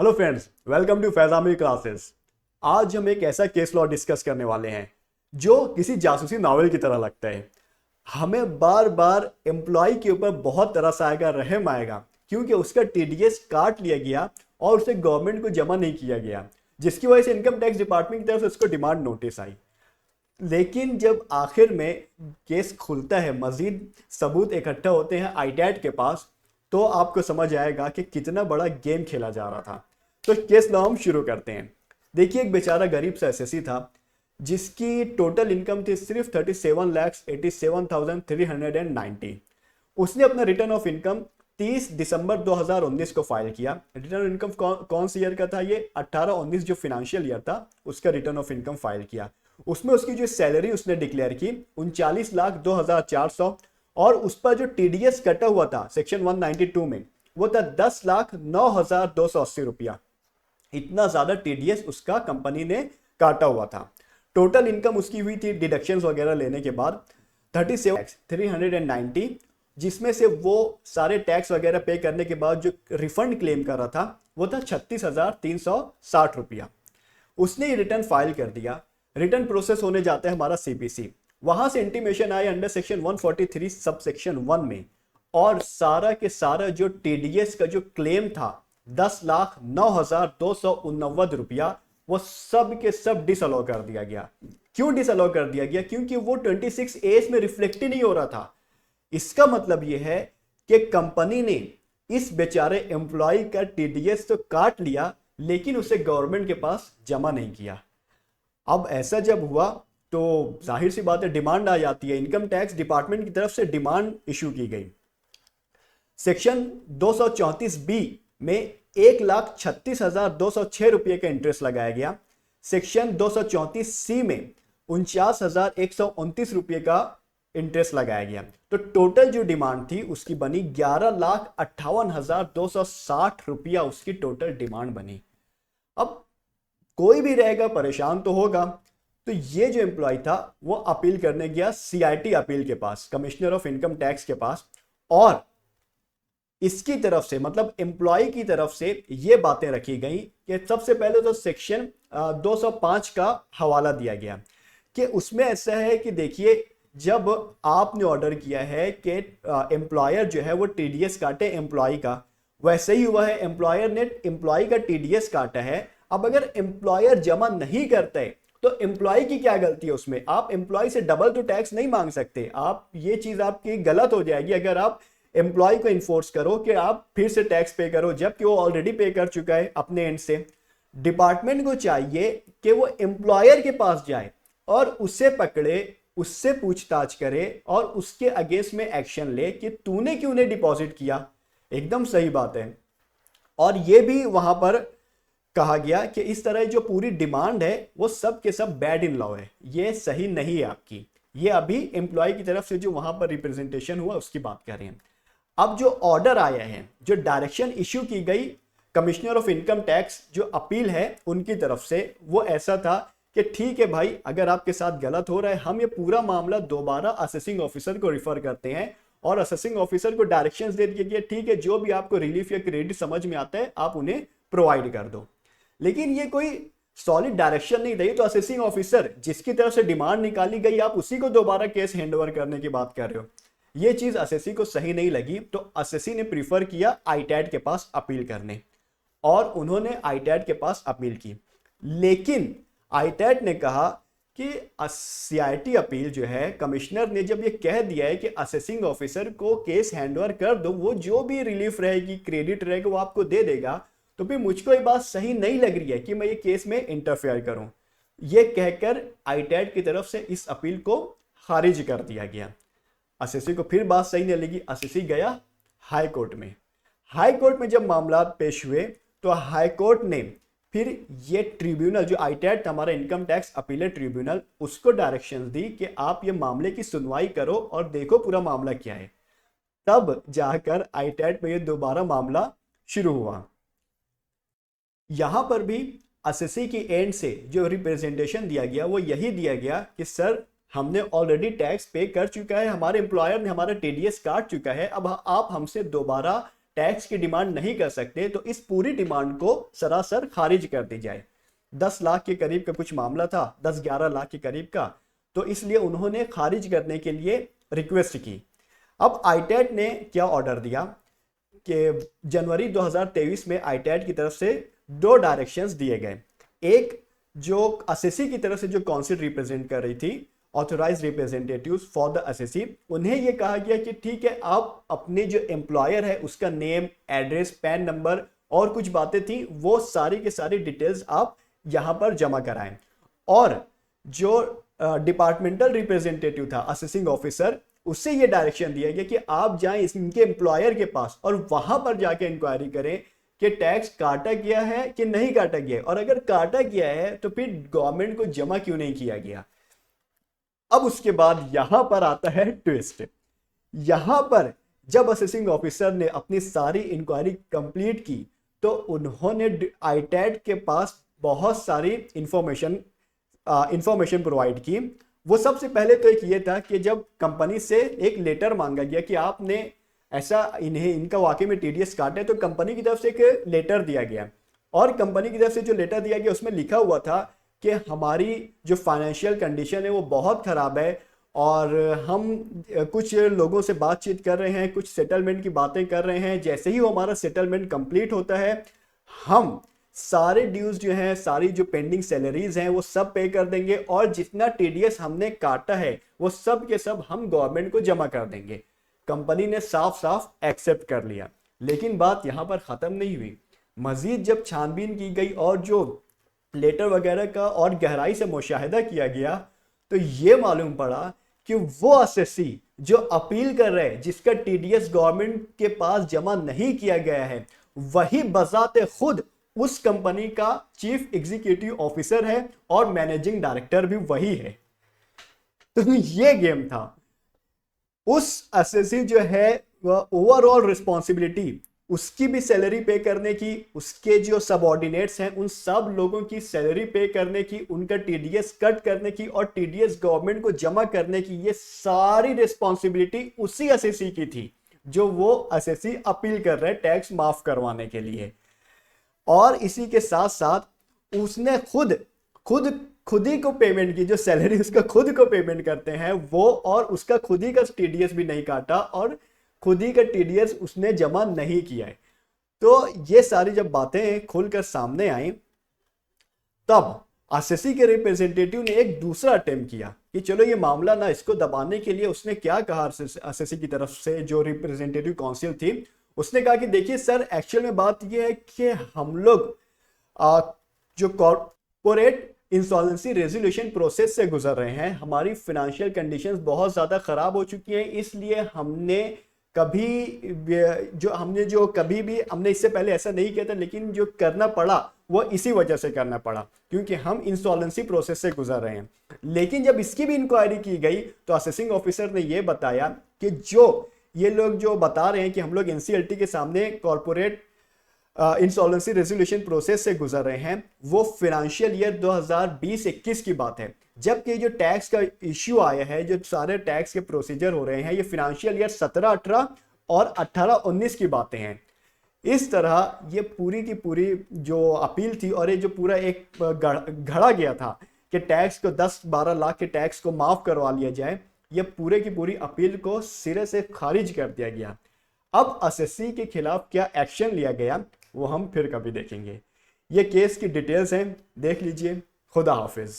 Hello friends, welcome to Faizami classes. आज हम एक ऐसा केस लॉ डिस्कस करने वाले हैं जो किसी जासूसी नॉवेल की तरह लगता है। हमें बार बार एम्प्लॉय के ऊपर बहुत तरस आएगा, रहम आएगा, क्योंकि उसका टीडीएस काट लिया गया और उसे गवर्नमेंट को जमा नहीं किया गया, जिसकी वजह से इनकम टैक्स डिपार्टमेंट की तरफ से उसको डिमांड नोटिस आई। लेकिन जब आखिर में केस खुलता है, मजीद सबूत इकट्ठा होते हैं आईटैट के पास, तो आपको समझ आएगा कि कितना बड़ा गेम खेला जा रहा था। तो केस लॉ हम शुरू करते हैं। देखिए, एक बेचारा गरीब सा एसएससी था जिसकी टोटल इनकम थी सिर्फ 37,87,390। उसने अपना रिटर्न ऑफ इनकम 30 दिसंबर 2019 को फाइल किया। रिटर्न ऑफ इनकम कौन सी ईयर का था? ये 18-19 जो फिनेंशियल ईयर था उसका रिटर्न ऑफ इनकम फाइल किया। उसमें उसकी जो सैलरी उसने डिक्लेयर की 39,02,400 और उस पर जो टीडीएस कटा हुआ था सेक्शन 192 में वो था 10,09,280 रुपया। इतना ज्यादा टीडीएस उसका कंपनी ने काटा हुआ था। टोटल इनकम उसकी हुई थी डिडक्शंस वगैरह लेने के बाद 37,390, जिसमें से वो सारे टैक्स वगैरह पे करने के बाद जो रिफंड क्लेम कर रहा था वो था 36,360 रुपया। उसने ये रिटर्न फाइल कर दिया। रिटर्न प्रोसेस होने जाता है हमारा सीपीसी। वहां से इंटीमेशन आई अंडर सेक्शन 143 सब सेक्शन 1 में, और सारा के सारा जो टीडीएस का जो क्लेम था 10,09,289 रुपया, वो सब के सब डिसअलाउ कर दिया गया। क्यों डिसअलाउ कर दिया गया? क्योंकि वो 26A में रिफ्लेक्ट ही नहीं हो रहा था। इसका मतलब यह है कि कंपनी ने इस बेचारे एम्प्लॉय का टीडीएस तो काट लिया, लेकिन उसे गवर्नमेंट के पास जमा नहीं किया। अब ऐसा जब हुआ तो जाहिर सी बात है डिमांड आ जाती है। इनकम टैक्स डिपार्टमेंट की तरफ से डिमांड इशू की गई। सेक्शन 234B में 1,36,206 रुपये का इंटरेस्ट लगाया गया। सेक्शन 234C में 49,129 रुपये का इंटरेस्ट लगाया गया। तो टोटल जो डिमांड थी उसकी बनी 11,58,260 रुपया। उसकी टोटल डिमांड बनी। अब कोई भी रहेगा परेशान तो होगा। तो ये जो एम्प्लॉय था वो अपील करने गया सीआईटी अपील के पास, कमिश्नर ऑफ इनकम टैक्स के पास, और इसकी तरफ से मतलब एम्प्लॉय की तरफ से ये बातें रखी गई कि सबसे पहले तो सेक्शन 205 का हवाला दिया गया कि उसमें ऐसा है कि देखिए, जब आपने ऑर्डर किया है कि एम्प्लॉयर जो है वो टीडीएस काटे एम्प्लॉय का, वैसे ही हुआ है, एम्प्लॉयर ने एम्प्लॉय का टीडीएस काटा है। अब अगर एम्प्लॉयर जमा नहीं करता है तो एम्प्लॉय की क्या गलती है उसमें? आप एम्प्लॉय से डबल तो टैक्स नहीं मांग सकते। आप ये चीज आपकी गलत हो जाएगी अगर आप एम्प्लॉय को इन्फोर्स करो कि आप फिर से टैक्स पे करो, जबकि वो ऑलरेडी पे कर चुका है अपने एंड से। डिपार्टमेंट को चाहिए कि वो एम्प्लॉयर के पास जाए और उसे पकड़े, उससे पूछताछ करे और उसके अगेंस्ट में एक्शन ले कि तूने क्यों नहीं डिपॉजिट किया। एकदम सही बात है। और ये भी वहां पर कहा गया कि इस तरह जो पूरी डिमांड है वो सब के सब बैड इन लॉ है, ये सही नहीं है आपकी। ये अभी एम्प्लॉय की तरफ से जो वहां पर रिप्रेजेंटेशन हुआ उसकी बात कर रहे हैं। अब जो ऑर्डर आया है, जो डायरेक्शन इश्यू की गई कमिश्नर ऑफ इनकम टैक्स, जो अपील है उनकी तरफ से, वो ऐसा था कि ठीक है भाई, अगर आपके साथ गलत हो रहा है, हम ये पूरा मामला दोबारा असेसिंग ऑफिसर को रिफर करते हैं और असेसिंग ऑफिसर को डायरेक्शंस दे दिए कि ठीक है, जो भी आपको रिलीफ या क्रेडिट समझ में आता है आप उन्हें प्रोवाइड कर दो। लेकिन ये कोई सॉलिड डायरेक्शन नहीं रही। तो असेसिंग ऑफिसर जिसकी तरफ से डिमांड निकाली गई, आप उसी को दोबारा केस हैंडओवर करने की बात कर रहे हो। ये चीज असेसी को सही नहीं लगी। तो असेसी ने प्रीफर किया आईटैट के पास अपील करने, और उन्होंने आईटैट के पास अपील की। लेकिन आईटैट ने कहा कि सीआईटी अपील जो है, कमिश्नर ने जब ये कह दिया है कि असेसिंग ऑफिसर को केस हैंडओवर कर दो, वो जो भी रिलीफ रहेगी, क्रेडिट रहेगा, वो आपको दे देगा, तो फिर मुझको ये बात सही नहीं लग रही है कि मैं ये केस में इंटरफेयर करूं। ये कहकर आईटैट की तरफ से इस अपील को खारिज कर दिया गया। असेसी को फिर बात सही नहीं लगी। असेसी गया हाई कोर्ट में। हाई कोर्ट में जब मामला पेश हुए तो हाई कोर्ट ने फिर ये ट्रिब्यूनल, जो आईटैट हमारा इनकम टैक्स अपीलेट ट्रिब्यूनल, उसको डायरेक्शंस दी कि आप ये मामले की सुनवाई करो और देखो पूरा मामला क्या है। तब जाकर आईटैट में ये दोबारा मामला शुरू हुआ। यहां पर भी असेसी की एंड से जो रिप्रेजेंटेशन दिया गया वो यही दिया गया कि सर, हमने ऑलरेडी टैक्स पे कर चुका है, हमारे एम्प्लॉयर ने हमारा टीडीएस काट चुका है, अब आप हमसे दोबारा टैक्स की डिमांड नहीं कर सकते तो इस पूरी डिमांड को सरासर खारिज कर दी जाए। 10 लाख के करीब का कुछ मामला था, 10-11 लाख के करीब का, तो इसलिए उन्होंने खारिज करने के लिए रिक्वेस्ट की। अब आईटैट ने क्या ऑर्डर दिया कि जनवरी 2023 में आईटैट की तरफ से 2 डायरेक्शंस दिए गए। एक जो असेसी की तरफ से जो काउंसिल रिप्रेजेंट कर रही थी, authorise representatives for the assessee, उन्हें यह कहा गया कि ठीक है, आप अपने जो एम्प्लॉयर है उसका नेम, एड्रेस, पैन नंबर और कुछ बातें थी, वो सारी की सारी डिटेल्स आप यहां पर जमा कराएं। और जो डिपार्टमेंटल रिप्रेजेंटेटिव था, असेसिंग ऑफिसर, उससे ये डायरेक्शन दिया गया कि आप जाएं इनके एम्प्लॉयर के पास और वहां पर जाके इंक्वायरी करें कि टैक्स काटा गया है कि नहीं काटा गया है, और अगर काटा गया है तो फिर गवर्नमेंट को जमा क्यों नहीं किया गया। अब उसके बाद यहां पर आता है ट्विस्ट। यहां पर जब असेसिंग ऑफिसर ने अपनी सारी इंक्वायरी कंप्लीट की तो उन्होंने आईटैट के पास बहुत सारी इंफॉर्मेशन प्रोवाइड की। वो सबसे पहले तो एक ये था कि जब कंपनी से एक लेटर मांगा गया कि आपने ऐसा इनका वाकई में टीडीएस काटे, तो कंपनी की तरफ से एक लेटर दिया गया, और कंपनी की तरफ से जो लेटर दिया गया उसमें लिखा हुआ था कि हमारी जो फाइनेंशियल कंडीशन है वो बहुत ख़राब है और हम कुछ लोगों से बातचीत कर रहे हैं, कुछ सेटलमेंट की बातें कर रहे हैं। जैसे ही वो हमारा सेटलमेंट कंप्लीट होता है, हम सारे ड्यूज जो हैं, सारी जो पेंडिंग सैलरीज हैं वो सब पे कर देंगे, और जितना टीडीएस हमने काटा है वो सब के सब हम गवर्नमेंट को जमा कर देंगे। कंपनी ने साफ साफ एक्सेप्ट कर लिया। लेकिन बात यहां पर खत्म नहीं हुई। मजीद जब छानबीन की गई और जो लेटर वगैरह का और गहराई से मुशाहिदा किया गया, तो ये मालूम पड़ा कि वो असेसी जो अपील कर रहे हैं, जिसका टीडीएस गवर्नमेंट के पास जमा नहीं किया गया है, वही बजाते खुद उस कंपनी का चीफ एग्जीक्यूटिव ऑफिसर है और मैनेजिंग डायरेक्टर भी वही है। तो ये गेम था। उस असेसी जो है वह ओवरऑल रिस्पॉन्सिबिलिटी उसकी भी सैलरी पे करने की, उसके जो सबऑर्डिनेट्स हैं उन सब लोगों की सैलरी पे करने की, उनका टीडीएस कट करने की और टीडीएस गवर्नमेंट को जमा करने की, ये सारी रिस्पॉन्सिबिलिटी उसी असेसी की थी जो वो असेसी अपील कर रहे हैं टैक्स माफ करवाने के लिए। और इसी के साथ साथ उसने खुद ही को पेमेंट की, जो सैलरी उसका खुद को पेमेंट करते हैं वो, और उसका खुद ही का टीडीएस भी नहीं काटा और खुद ही का टीडीएस उसने जमा नहीं किया है। तो ये सारी जब बातें खुलकर सामने आई, तब असेसी के रिप्रेजेंटेटिव ने एक दूसरा अटेम्प्ट किया कि चलो ये मामला ना, इसको दबाने के लिए उसने क्या कहा असेसी की तरफ से जो रिप्रेजेंटेटिव काउंसिल थी, उसने कहा कि देखिए सर, एक्चुअल में बात यह है कि हम लोग जो कॉर्पोरेट इंसॉल्वेंसी रेजोल्यूशन प्रोसेस से गुजर रहे हैं, हमारी फाइनेंशियल कंडीशंस बहुत ज़्यादा ख़राब हो चुकी हैं, इसलिए हमने इससे पहले ऐसा नहीं किया था, लेकिन जो करना पड़ा वो इसी वजह से करना पड़ा क्योंकि हम इंसॉल्वेंसी प्रोसेस से गुजर रहे हैं। लेकिन जब इसकी भी इंक्वायरी की गई तो असेसिंग ऑफिसर ने यह बताया कि जो ये लोग जो बता रहे हैं कि हम लोग एनसीएलटी के सामने कॉर्पोरेट इंसॉल्वेंसी रेजोल्यूशन प्रोसेस से गुजर रहे हैं, वो फाइनेंशियल ईयर 2020-21 की बात है, जबकि जो टैक्स का इश्यू आया है, जो सारे टैक्स के प्रोसीजर हो रहे हैं, ये फाइनेंशियल ईयर 17-18 और 18-19 की बातें हैं। इस तरह ये पूरी की पूरी जो अपील थी और ये जो पूरा एक घड़ा गया था कि टैक्स को 10-12 लाख के टैक्स को माफ करवा लिया जाए, ये पूरे की पूरी अपील को सिरे से खारिज कर दिया गया। अब असेसी के खिलाफ क्या एक्शन लिया गया वो हम फिर कभी देखेंगे। ये केस की डिटेल्स हैं, देख लीजिए। खुदा हाफिज।